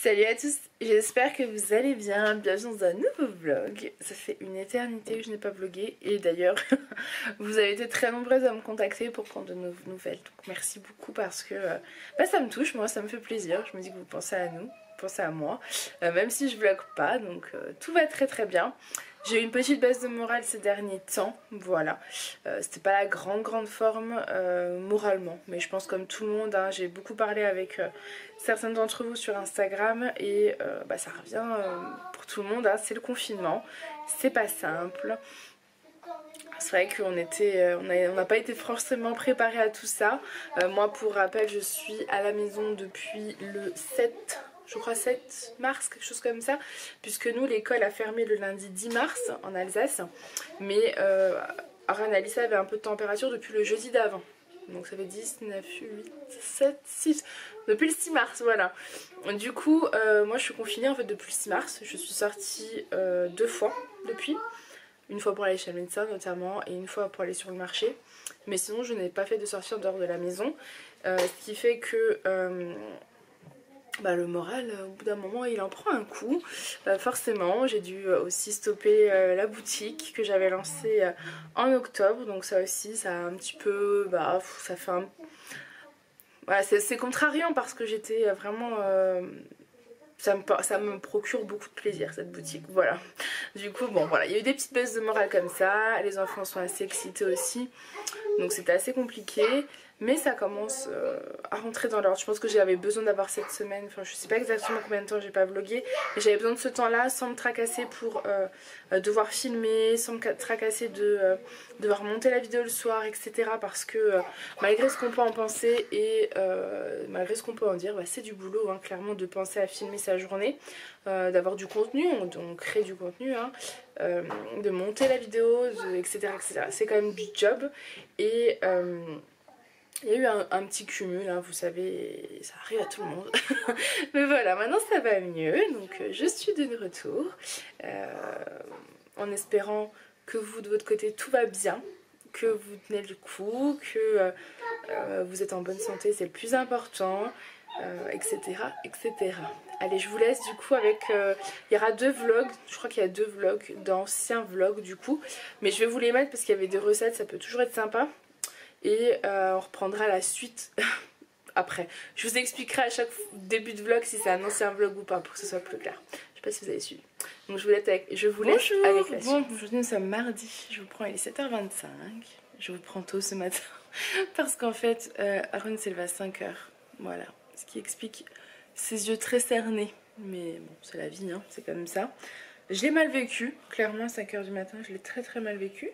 Salut à tous, j'espère que vous allez bien, bienvenue dans un nouveau vlog. Ça fait une éternité que je n'ai pas vlogué et d'ailleurs vous avez été très nombreuses à me contacter pour prendre de nos nouvelles. Donc merci beaucoup parce que ça me touche, moi ça me fait plaisir, je me dis que vous pensez à nous, vous pensez à moi, même si je vlog pas, donc tout va très très bien. J'ai eu une petite baisse de morale ces derniers temps, voilà. C'était pas la grande forme moralement, mais je pense comme tout le monde, hein, j'ai beaucoup parlé avec certains d'entre vous sur Instagram et ça revient pour tout le monde, hein, c'est le confinement, c'est pas simple. C'est vrai qu'on n'a pas été forcément préparé à tout ça. Moi pour rappel je suis à la maison depuis le 7... je crois 7 mars, quelque chose comme ça, puisque nous l'école a fermé le lundi 10 mars en Alsace, mais Aran et Alissa avaient un peu de température depuis le jeudi d'avant. Donc ça fait 10, 9, 8, 7, 6, depuis le 6 mars, voilà. Du coup, moi je suis confinée en fait depuis le 6 mars, je suis sortie 2 fois depuis. Une fois pour aller chez le médecin notamment et une fois pour aller sur le marché. Mais sinon je n'ai pas fait de sortie en dehors de la maison, ce qui fait que... le moral au bout d'un moment il en prend un coup, forcément j'ai dû aussi stopper la boutique que j'avais lancée en octobre, donc ça aussi ça a un petit peu, ça fait un... Voilà, c'est contrariant parce que j'étais vraiment... ça me procure beaucoup de plaisir cette boutique, voilà. Du coup bon voilà, il y a eu des petites baisses de morale comme ça, les enfants sont assez excités aussi, donc c'était assez compliqué. Mais ça commence à rentrer dans l'ordre. Je pense que j'avais besoin d'avoir cette semaine, enfin je sais pas exactement combien de temps j'ai pas vlogué, mais j'avais besoin de ce temps là sans me tracasser pour devoir filmer, sans me tracasser de devoir monter la vidéo le soir, etc. Parce que malgré ce qu'on peut en penser et malgré ce qu'on peut en dire, c'est du boulot, hein, clairement, de penser à filmer sa journée, d'avoir du contenu, on crée du contenu, hein, de monter la vidéo, etc. C'est quand même du job et... il y a eu un petit cumul, hein, vous savez, ça arrive à tout le monde. Mais voilà, maintenant ça va mieux, donc je suis de retour. En espérant que vous, de votre côté, tout va bien, que vous tenez le coup, que vous êtes en bonne santé, c'est le plus important, etc., etc. Allez, je vous laisse du coup avec... il y aura 2 vlogs, je crois qu'il y a 2 vlogs, d'anciens vlogs du coup. Mais je vais vous les mettre parce qu'il y avait des recettes, ça peut toujours être sympa. Et on reprendra la suite après. Je vous expliquerai à chaque début de vlog si c'est un ancien vlog ou pas pour que ce soit plus clair. Je sais pas si vous avez suivi. Donc je vous laisse avec, la suite. Bon, aujourd'hui nous sommes mardi, je vous prends, il est 7h25. Je vous prends tôt ce matin parce qu'en fait Aaron s'est levé à 5h. Voilà, ce qui explique ses yeux très cernés. Mais bon, c'est la vie, hein, c'est comme ça. Je l'ai mal vécu, clairement à 5h du matin, je l'ai très mal vécu.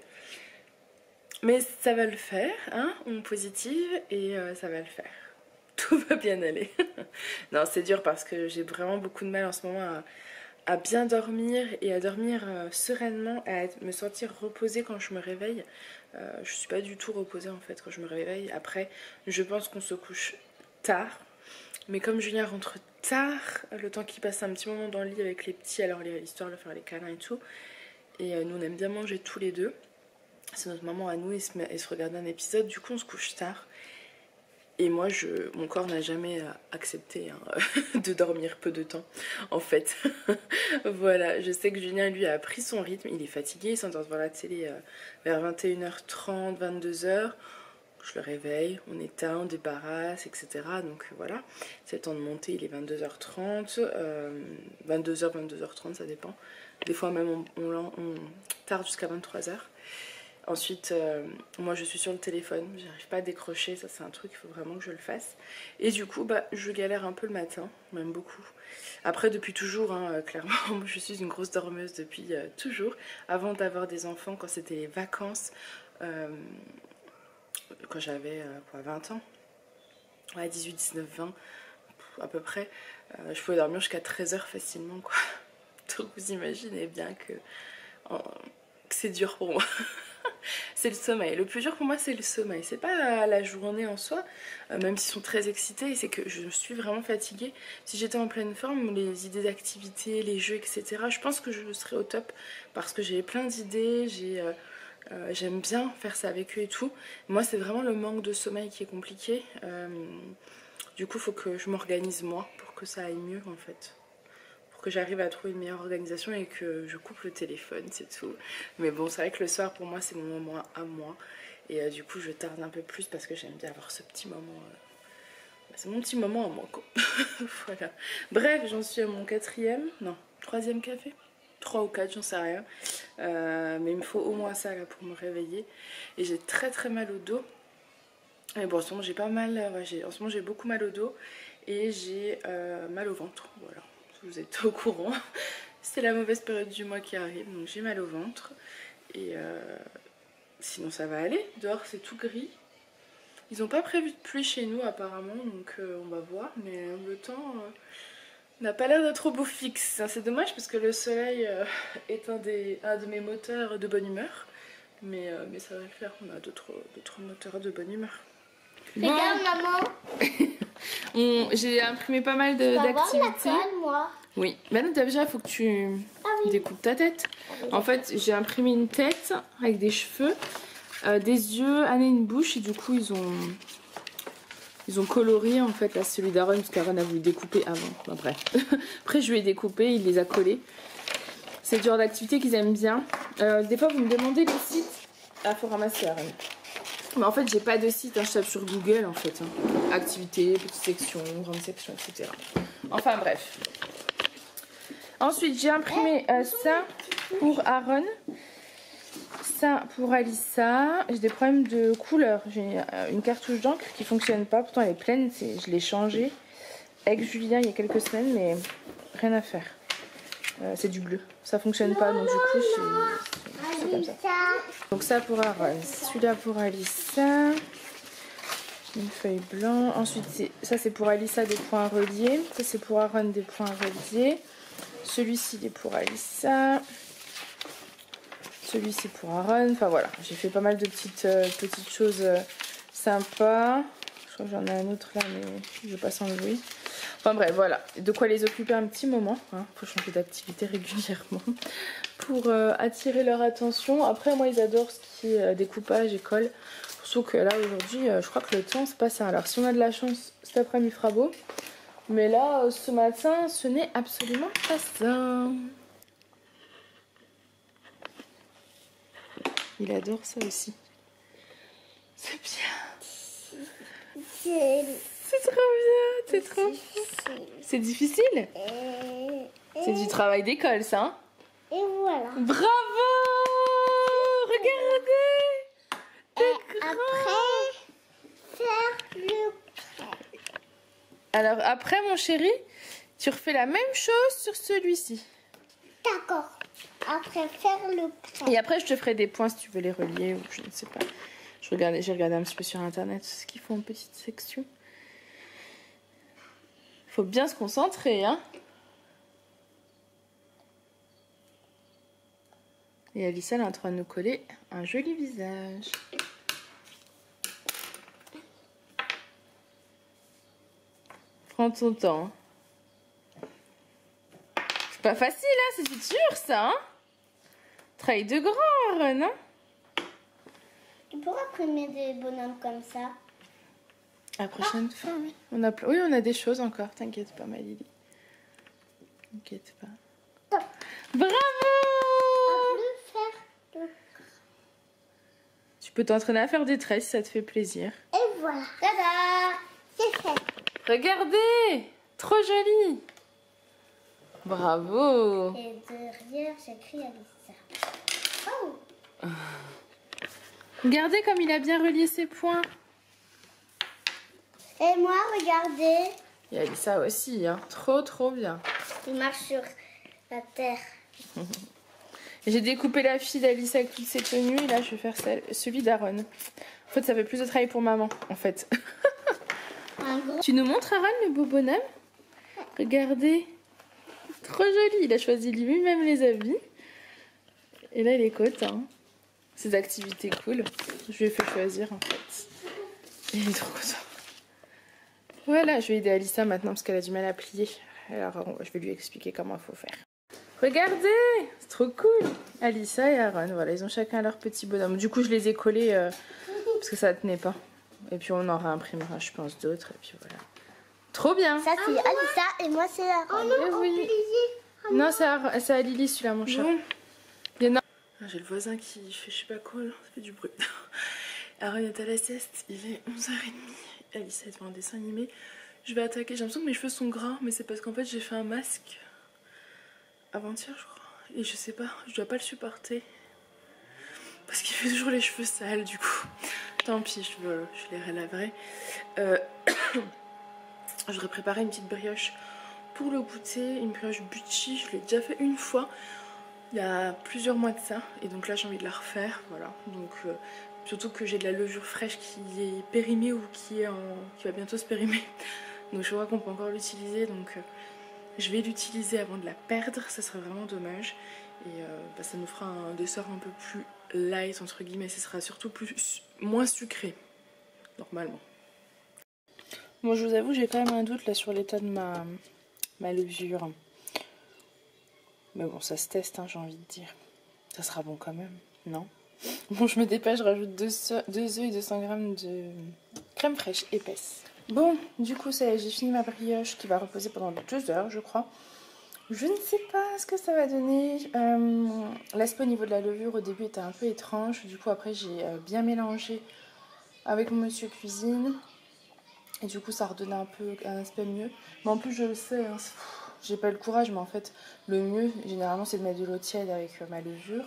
Mais ça va le faire, hein, on positive et ça va le faire. Tout va bien aller. Non, c'est dur parce que j'ai vraiment beaucoup de mal en ce moment à bien dormir et à dormir sereinement, à me sentir reposée quand je me réveille. Je suis pas du tout reposée en fait quand je me réveille. Après, je pense qu'on se couche tard. Mais comme Julien rentre tard, le temps qu'il passe un petit moment dans le lit avec les petits, alors l'histoire de faire les câlins et tout. Et nous on aime bien manger tous les deux. C'est notre moment à nous et se regarde un épisode, du coup on se couche tard. Et moi mon corps n'a jamais accepté, hein, de dormir peu de temps en fait. Voilà, je sais que Julien lui a pris son rythme, il est fatigué, il s'endort devant la télé vers 21h30, 22h. Je le réveille, on éteint, on débarrasse, etc. Donc voilà, c'est le temps de monter, il est 22h30, 22h, 22h30, ça dépend. Des fois même on tarde jusqu'à 23h. Ensuite, moi je suis sur le téléphone, j'arrive pas à décrocher, ça c'est un truc, il faut vraiment que je le fasse. Et du coup, je galère un peu le matin, même beaucoup. Après, depuis toujours, hein, clairement, moi je suis une grosse dormeuse depuis toujours. Avant d'avoir des enfants, quand c'était les vacances, quand j'avais 20 ans, ouais, 18, 19, 20, à peu près, je pouvais dormir jusqu'à 13h facilement, quoi. Donc vous imaginez bien que c'est dur pour moi. C'est le sommeil. Le plus dur pour moi c'est le sommeil. C'est pas la journée en soi, même s'ils sont très excités, c'est que je suis vraiment fatiguée. Si j'étais en pleine forme, les idées d'activités, les jeux, etc., je pense que je serais au top parce que j'ai plein d'idées, j'aime bien faire ça avec eux et tout. Moi c'est vraiment le manque de sommeil qui est compliqué. Du coup il faut que je m'organise moi pour que ça aille mieux en fait. Pour que j'arrive à trouver une meilleure organisation et que je coupe le téléphone, c'est tout. Mais bon, c'est vrai que le soir pour moi c'est mon moment à moi. Et du coup je tarde un peu plus parce que j'aime bien avoir ce petit moment. C'est mon petit moment à moi quoi. Voilà. Bref, j'en suis à mon 4e, non, 3e café. 3 ou 4, j'en sais rien. Mais il me faut au moins ça là pour me réveiller. Et j'ai très très mal au dos. Mais bon, en ce moment j'ai pas mal, en ce moment j'ai beaucoup mal au dos. Et j'ai mal au ventre, voilà. Vous êtes au courant. C'est la mauvaise période du mois qui arrive, donc j'ai mal au ventre. Et sinon ça va aller. Dehors c'est tout gris. Ils n'ont pas prévu de pluie chez nous apparemment, donc on va voir. Mais le temps n'a pas l'air d'être au beau fixe. C'est dommage parce que le soleil est un de mes moteurs de bonne humeur. Mais ça va le faire, on a d'autres moteurs de bonne humeur. Regarde maman. J'ai imprimé pas mal d'activités. Moi. Oui, bah non, déjà il faut que tu découpes ta tête. En fait, j'ai imprimé une tête avec des cheveux, des yeux, un nez, une bouche, et du coup ils ont colorié en fait là celui d'Aaron parce qu'Aaron a voulu découper avant. Enfin, bref. Après je lui ai découpé, il les a collés. C'est le genre d'activité qu'ils aiment bien. Des fois vous me demandez les sites. Ah, faut ramasser Aaron. Mais en fait j'ai pas de site, hein, je tape sur Google en fait. Hein. Activités, petite section, grande section, etc. Enfin bref. Ensuite j'ai imprimé ça pour Aaron. Ça pour Alissa. J'ai des problèmes de couleur. J'ai une cartouche d'encre qui fonctionne pas. Pourtant elle est pleine. Je l'ai changée avec Julien il y a quelques semaines. Mais rien à faire. C'est du bleu. Ça fonctionne pas. Donc du coup c'est comme ça. Donc ça pour Aaron. Celui-là pour Alissa. Une feuille blanche. Ensuite ça c'est pour Alissa des points reliés. Ça c'est pour Aaron des points reliés. Celui-ci il est pour Alissa. Celui-ci pour Aaron. Enfin voilà, j'ai fait pas mal de petites choses sympas. Je crois que j'en ai un autre là, mais je vais pas s'enlever. Enfin bref, voilà. De quoi les occuper un petit moment. Hein. Faut changer d'activité régulièrement pour attirer leur attention. Après, moi, ils adorent ce qui est découpage, école. Sauf que là, aujourd'hui, je crois que le temps, c'est pas ça. Alors, si on a de la chance, cet après-midi, il fera beau. Mais là, ce matin, ce n'est absolument pas ça. Il adore ça aussi. C'est bien. C'est trop bien. C'est trop bien. C'est difficile. C'est du travail d'école, ça. Hein? Et voilà. Bravo! Regardez! T'es grand. Après, faire le crêpe. Alors après, mon chéri, tu refais la même chose sur celui-ci. D'accord. Après, faire le crêpe. Et après, je te ferai des points si tu veux les relier ou je ne sais pas. J'ai regardé un petit peu sur internet ce qu'ils font en petite section. Faut bien se concentrer, hein. Et Alissa, elle est en train de nous coller un joli visage. Prends ton temps. C'est pas facile, hein, c'est dur ça, hein. Travail de grand, Aaron, hein. Tu pourras imprimer des bonhommes comme ça. La prochaine fois, oui. Oui, on a des choses encore. T'inquiète pas, ma Lily. T'inquiète pas. Top. Bravo! Faire le... Tu peux t'entraîner à faire des traits si ça te fait plaisir. Et voilà. Tada! C'est fait. Regardez! Trop joli! Bravo! Et derrière, j'écris Alissa. Oh! Regardez comme il a bien relié ses points. Et moi, regardez. Et Alissa aussi, hein. Trop bien. Il marche sur la terre. J'ai découpé la fille d'Alissa avec toutes ses tenues. Et là, je vais faire celui d'Aaron. En fait, ça fait plus de travail pour maman, en fait. Tu nous montres, Aaron, le beau bonhomme? Regardez. Trop joli. Il a choisi lui-même les habits. Et là, il est content. Ces activités cool. Je lui ai fait choisir, en fait. Il est trop content. Voilà, je vais aider Alissa maintenant parce qu'elle a du mal à plier. Alors, je vais lui expliquer comment il faut faire. Regardez, c'est trop cool. Alissa et Aaron, voilà, ils ont chacun leur petit bonhomme. Du coup, je les ai collés parce que ça tenait pas. Et puis, on en réimprimera, je pense, d'autres. Et puis, voilà. Trop bien. Ça c'est Alissa et moi c'est Aaron. Oui. Non, c'est à Lily celui-là, mon chat. Ah, j'ai le voisin qui fait je sais pas quoi là, ça fait du bruit. Aaron est à la sieste, il est 11h30. Alice est devant un dessin animé. Je vais attaquer, j'ai l'impression que mes cheveux sont gras, mais c'est parce qu'en fait j'ai fait un masque avant-hier je crois. Et je sais pas, je dois pas le supporter. Parce qu'il fait toujours les cheveux sales du coup. Tant pis, je les relaverai. J'aurais préparé une petite brioche pour le goûter, une brioche Bucci, je l'ai déjà fait une fois. Il y a plusieurs mois de ça, et donc là j'ai envie de la refaire, voilà. Donc surtout que j'ai de la levure fraîche qui est périmée ou qui va bientôt se périmer. Donc je vois qu'on peut encore l'utiliser, donc je vais l'utiliser avant de la perdre, ça serait vraiment dommage. Et ça nous fera un dessert un peu plus light entre guillemets, ce sera surtout moins sucré, normalement. Bon, je vous avoue, j'ai quand même un doute là sur l'état de ma levure. Mais bon, ça se teste, hein, j'ai envie de dire. Ça sera bon quand même, non? Bon, je me dépêche, je rajoute 2 œufs et 200 g de crème fraîche épaisse. Bon, du coup, ça y est, j'ai fini ma brioche qui va reposer pendant 2 heures, je crois. Je ne sais pas ce que ça va donner. L'aspect au niveau de la levure au début était un peu étrange. Du coup, après, j'ai bien mélangé avec mon monsieur cuisine. Et du coup, ça redonnait un aspect mieux. Mais en plus, je le sais, hein, j'ai pas le courage, mais en fait, le mieux, généralement, c'est de mettre de l'eau tiède avec ma levure.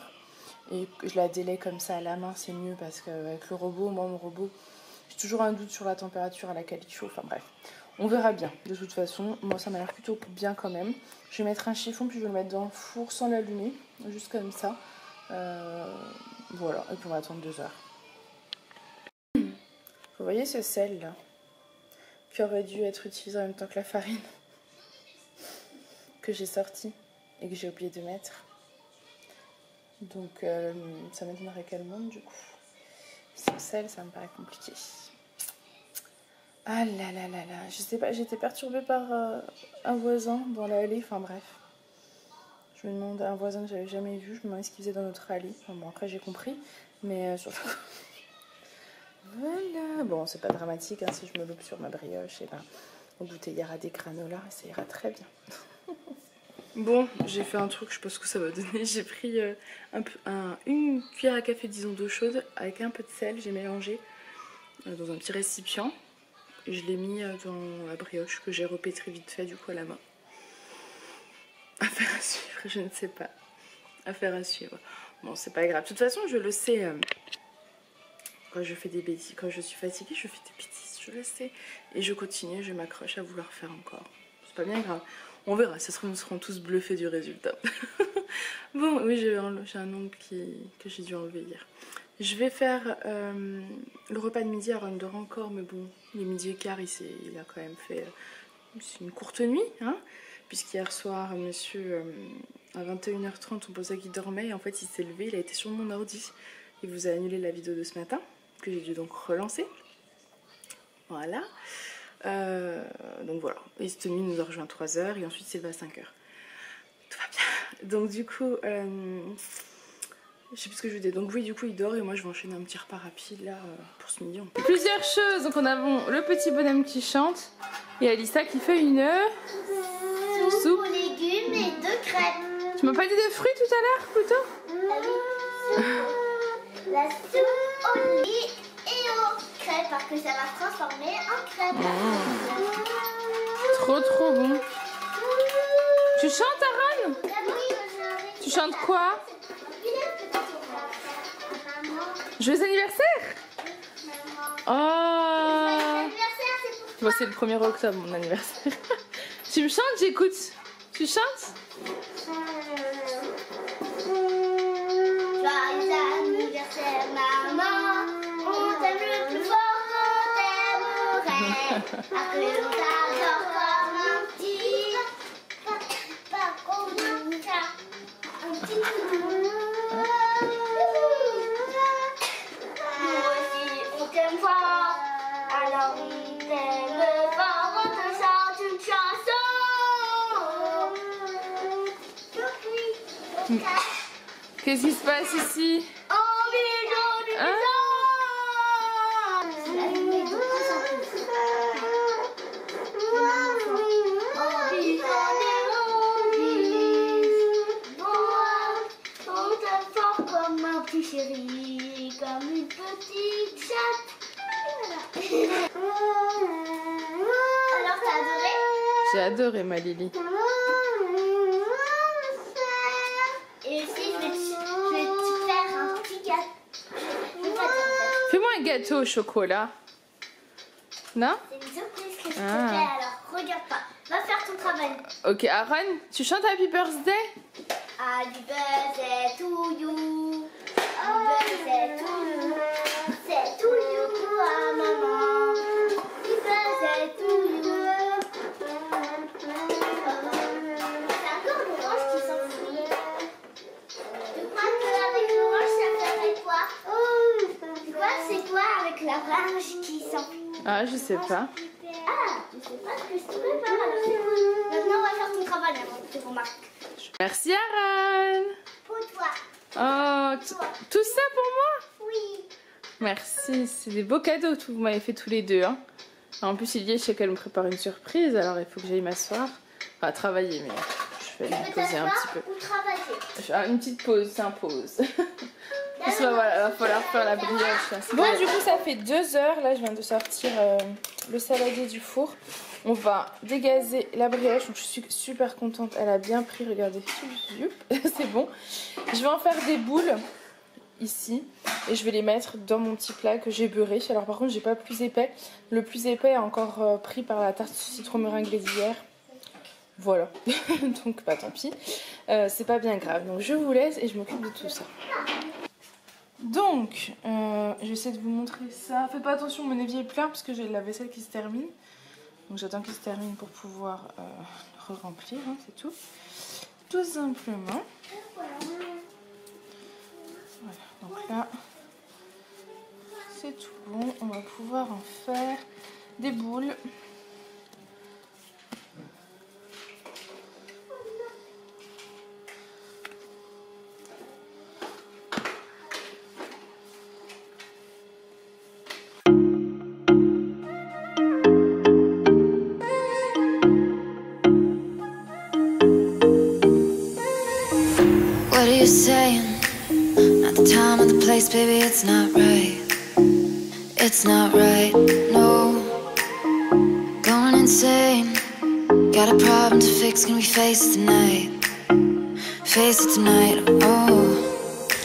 Et je la délaie comme ça à la main, c'est mieux parce qu'avec le robot, moi, mon robot, j'ai toujours un doute sur la température à laquelle il chauffe. Enfin bref, on verra bien. De toute façon, moi, ça m'a l'air plutôt bien quand même. Je vais mettre un chiffon, puis je vais le mettre dans le four sans l'allumer, juste comme ça. Voilà, et puis on va attendre 2 heures. Vous voyez ce sel là qui aurait dû être utilisé en même temps que la farine que j'ai sorti et que j'ai oublié de mettre. Donc ça m'étonnerait qu'elle monte du coup. Sans sel, ça me paraît compliqué. Ah là là là là, je sais pas, j'étais perturbée par un voisin dans l'allée, enfin bref. Je me demande, un voisin que j'avais jamais vu, je me demandais ce qu'il faisait dans notre allée. Enfin, bon, après j'ai compris, mais surtout... Voilà, bon c'est pas dramatique, hein, si je me loupe sur ma brioche, et ben au goûter il y aura des granolas et ça ira très bien. Bon, j'ai fait un truc, je sais pas ce que ça va donner. J'ai pris une cuillère à café, disons, d'eau chaude avec un peu de sel, j'ai mélangé dans un petit récipient. Et je l'ai mis dans la brioche que j'ai repétrie vite fait du coup à la main. Affaire à suivre, je ne sais pas. Affaire à suivre. Bon, c'est pas grave. De toute façon, je le sais. Quand je fais des bêtises, quand je suis fatiguée, je fais des bêtises, je le sais. Et je continue, je m'accroche à vouloir faire encore. C'est pas bien grave. On verra, nous serons tous bluffés du résultat. Bon, oui, j'ai un ongle que j'ai dû enlever hier. Je vais faire le repas de midi. Aaron dort encore, mais bon, il est midi et quart, il a quand même fait une courte nuit, hein, puisqu'hier soir, monsieur, à 21h30, on pensait qu'il dormait, et en fait, il s'est levé, il a été sur mon ordi. Il vous a annulé la vidéo de ce matin, que j'ai dû donc relancer. Voilà. Donc voilà. Et cette nuit, il nous a rejoint 3h, et ensuite, c'est levé à 5h. Tout va bien. Donc du coup, je sais plus ce que je vous dis. Donc oui, du coup, il dort, et moi, je vais enchaîner un petit repas rapide, là, pour ce midi. Plusieurs choses. Donc on a le petit bonhomme qui chante, et Alissa qui fait une... soupe aux légumes et 2 crêpes. Tu m'as pas dit de fruits tout à l'heure, plutôt? La soupe au lit et aux crêpes parce que ça va se transformer en crêpes. Trop bon. Tu chantes, Aaron? Tu chantes quoi? Joyeux anniversaire? Oh, moi c'est le 1er octobre mon anniversaire. Tu me chantes, j'écoute. Tu chantes? Joyeux anniversaire maman, on t'aime le plus fort qu'on t'aimerait. Après on t'adore comme un petit, pas comme un chat, un petit nounou. Nous aussi on t'aime fort, alors on t'aime fort, on te chante une chanson. Qu'est-ce qui se passe ici? comme une petite chatte. Voilà. Alors, t'as adoré? J'ai adoré ma Lily. Et aussi, je vais te faire un petit gâteau. Fais-moi un gâteau au chocolat. Non? C'est une surprise que je te fais, Ah. alors regarde pas. Va faire ton travail. Ok, Aaron, tu chantes Happy Birthday? Happy birthday to you. Happy birthday to you. C'est to you, à maman. Happy birthday to you. C'est encore l'orange qui s'enfuit. Tu crois qu'avec l'orange, ça ferait quoi? Tu crois que c'est quoi avec la orange qui s'enfuit? Ah, je sais pas. Ah, je sais pas ce que je te prépare, alors c'est cool. Maintenant, on va faire ton travail avant que tu remarques. Merci Aaron. Pour toi. Oh, tout ça pour moi? Oui. Merci, c'est des beaux cadeaux que vous m'avez fait tous les deux. Hein. En plus, il dit, je sais qu'elle me prépare une surprise, alors il faut que j'aille m'asseoir. Enfin, travailler, mais je vais me poser un petit peu. Ou travailler. Une petite pause, c'est un pause. Parce que voilà, il va falloir faire la brioche. Bon, du coup, ça fait 2 heures. Là, je viens de sortir le saladier du four. On va dégazer la brioche. Donc, je suis super contente. Elle a bien pris, regardez. C'est bon. Je vais en faire des boules ici. Et je vais les mettre dans mon petit plat que j'ai beurré. Alors, par contre, j'ai pas plus épais. Le plus épais est encore pris par la tarte citron meringuée d'hier. Voilà. Donc, bah tant pis. C'est pas bien grave. Donc, je vous laisse et je m'occupe de tout ça. Donc, j'essaie de vous montrer ça. Faites pas attention, mon évier est plein parce que j'ai la vaisselle qui se termine. Donc j'attends qu'il se termine pour pouvoir re-remplir, hein, c'est tout. Tout simplement. Voilà, donc là, c'est tout bon. On va pouvoir en faire des boules. What are you saying? Not the time or the place, baby, it's not right. It's not right, no. Going insane. Got a problem to fix, can we face it tonight? Face it tonight, oh.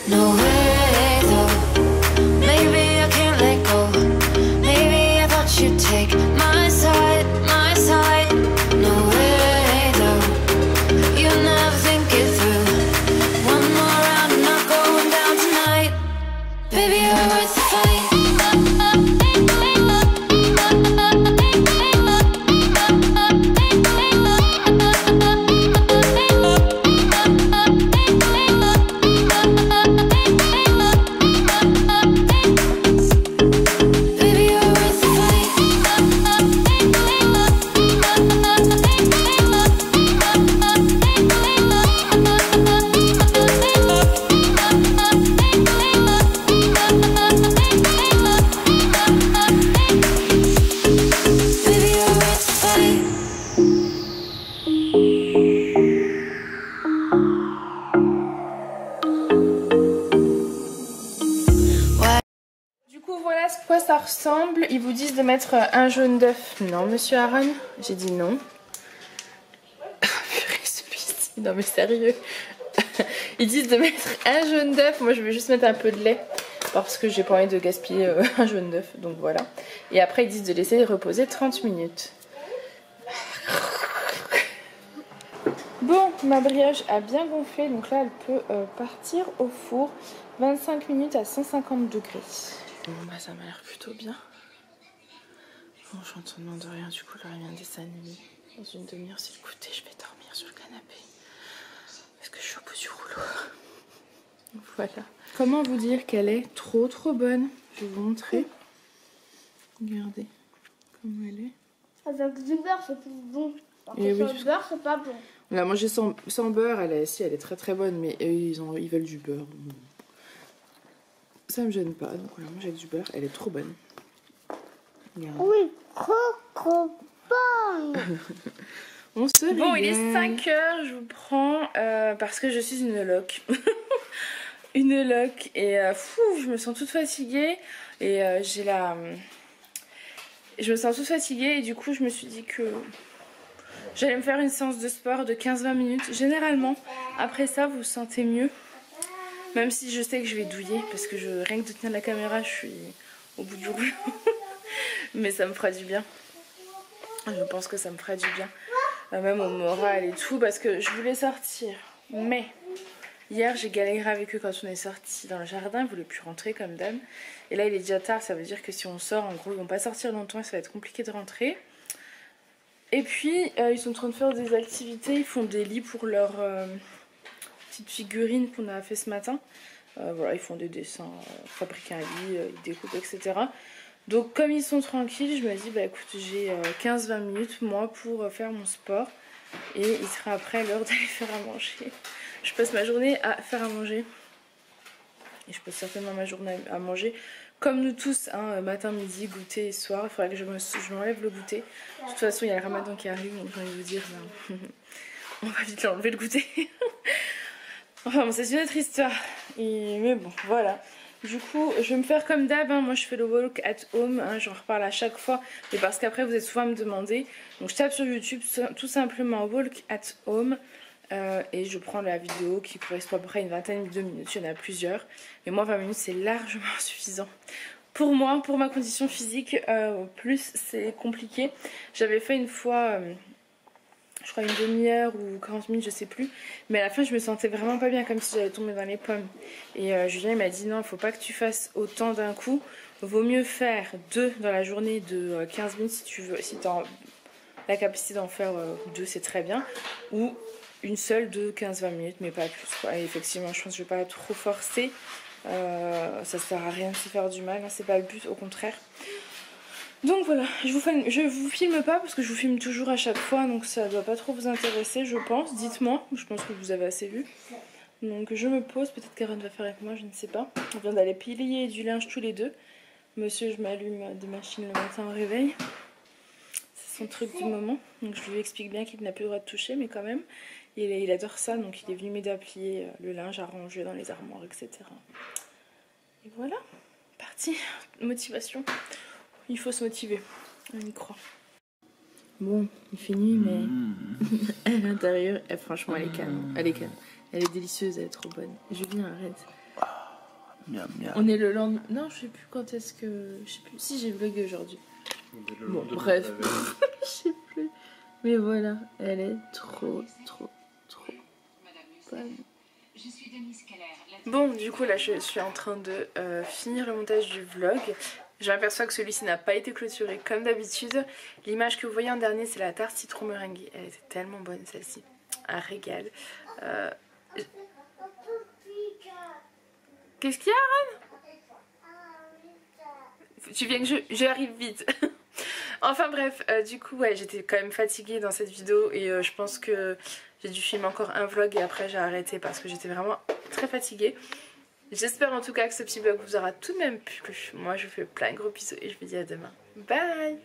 No way, though. Maybe I can't let go. Maybe I thought you'd take my side, my side. No way, though. You never think it through. One more round, I'm not going down tonight. Baby, you're worth the fight. Ça ressemble. Ils vous disent de mettre un jaune d'œuf. Non, monsieur Aaron. J'ai dit non. Purée, celui-ci. Non, mais sérieux. Ils disent de mettre un jaune d'œuf. Moi, je vais juste mettre un peu de lait parce que j'ai pas envie de gaspiller un jaune d'œuf. Donc voilà. Et après, ils disent de laisser reposer 30 minutes. Bon, ma brioche a bien gonflé. Donc là, elle peut partir au four. 25 minutes à 150 degrés. Bon, bah ça m'a l'air plutôt bien. Bon, j'entends de rien, du coup, là, il y a un dessin animé. Dans une demi-heure, c'est le goûter, je vais dormir sur le canapé. Parce que je suis au bout du rouleau. Voilà. Comment vous dire qu'elle est trop bonne? Je vais vous montrer. Regardez comment elle est. Avec du beurre, c'est plus bon. Et oui, sans le beurre, c'est pas bon. On l'a mangée sans beurre, elle est très bonne, mais eux, ils veulent du beurre. Ça me gêne pas, donc on la mange avec du beurre, elle est trop bonne. Regarde. Oui, trop bonne. On se régale. Bon, il est 5 h, je vous prends parce que je suis une loque. une loque et je me sens toute fatiguée et je me sens toute fatiguée et du coup je me suis dit que j'allais me faire une séance de sport de 15-20 minutes. Généralement après ça vous vous sentez mieux, même si je sais que je vais douiller parce que rien que de tenir la caméra je suis au bout du rouleau. Mais ça me fera du bien. Je pense que ça me fera du bien, même au moral et tout, parce que je voulais sortir mais hier j'ai galéré avec eux quand on est sorti dans le jardin, ils voulaient plus rentrer comme d'hab. Et là il est déjà tard, ça veut dire que si on sort en gros ils vont pas sortir longtemps et ça va être compliqué de rentrer. Et puis ils sont en train de faire des activités, ils font des lits pour leurs petites figurines qu'on a fait ce matin. Voilà, ils font des dessins, fabriquer un lit, ils découpent etc. Donc comme ils sont tranquilles, je me dis bah écoute j'ai 15-20 minutes moi pour faire mon sport. Et il sera après l'heure d'aller faire à manger. Je passe ma journée à faire à manger. Et je passe certainement ma journée à manger. Comme nous tous, hein, matin, midi, goûter et soir. Il faudrait que je m'enlève le goûter. De toute façon, il y a le ramadan qui arrive. Donc j'ai envie de vous dire, on va vite l'enlever le goûter. Enfin bon, c'est une autre histoire. Mais bon, voilà. Du coup, je vais me faire comme d'hab, hein. Moi je fais le walk at home, hein. J'en reparle à chaque fois, mais parce qu'après vous êtes souvent à me demander. Donc je tape sur YouTube tout simplement walk at home et je prends la vidéo qui correspond à peu près à une vingtaine de minutes, il y en a plusieurs. Mais moi 20 minutes c'est largement suffisant. Pour moi, pour ma condition physique, plus c'est compliqué. J'avais fait une fois... je crois une demi-heure ou 40 minutes, je sais plus. Mais à la fin, je me sentais vraiment pas bien, comme si j'allais tomber dans les pommes. Et Julien il m'a dit non, il faut pas que tu fasses autant d'un coup. Vaut mieux faire 2 dans la journée de 15 minutes si tu veux, si tu as la capacité d'en faire 2, c'est très bien. Ou une seule de 15-20 minutes, mais pas plus, quoi. Et effectivement, je pense que je vais pas trop forcer. Ça sert à rien de se faire du mal, hein, c'est pas le but, au contraire. Donc voilà, je vous filme pas parce que je vous filme toujours à chaque fois, donc ça doit pas trop vous intéresser je pense, dites-moi, je pense que vous avez assez vu. Donc je me pose, peut-être Karen va faire avec moi, je ne sais pas. On vient d'aller plier du linge tous les deux. Monsieur, je m'allume des machines le matin au réveil. C'est son truc du moment, donc je lui explique bien qu'il n'a plus le droit de toucher, mais quand même, il adore ça, donc il est venu m'aider à plier le linge, à ranger dans les armoires, etc. Et voilà, parti, motivation. Il faut se motiver, on y croit. Bon, il finit, mais à l'intérieur, franchement, elle est calme. Elle est calme. Elle est délicieuse, elle est trop bonne. Julien, arrête. Miam, miam. On est le lendemain. Non, je sais plus quand est-ce que. Je sais plus. Si, j'ai vlogué aujourd'hui. Bon, bref. Je sais plus. Mais voilà, elle est trop bonne. Bon, du coup, là, je suis en train de finir le montage du vlog. Je m'aperçois que celui-ci n'a pas été clôturé comme d'habitude. L'image que vous voyez en dernier, c'est la tarte citron meringue. Elle était tellement bonne celle-ci. Un régal. Qu'est-ce qu'il y a, Aaron? Tu viens que j'arrive vite. Enfin bref, du coup, ouais, j'étais quand même fatiguée dans cette vidéo. Et je pense que j'ai dû filmer encore un vlog et après j'ai arrêté parce que j'étais vraiment très fatiguée. J'espère en tout cas que ce petit vlog vous aura tout de même plu. Moi je vous fais plein de gros bisous et je vous dis à demain. Bye.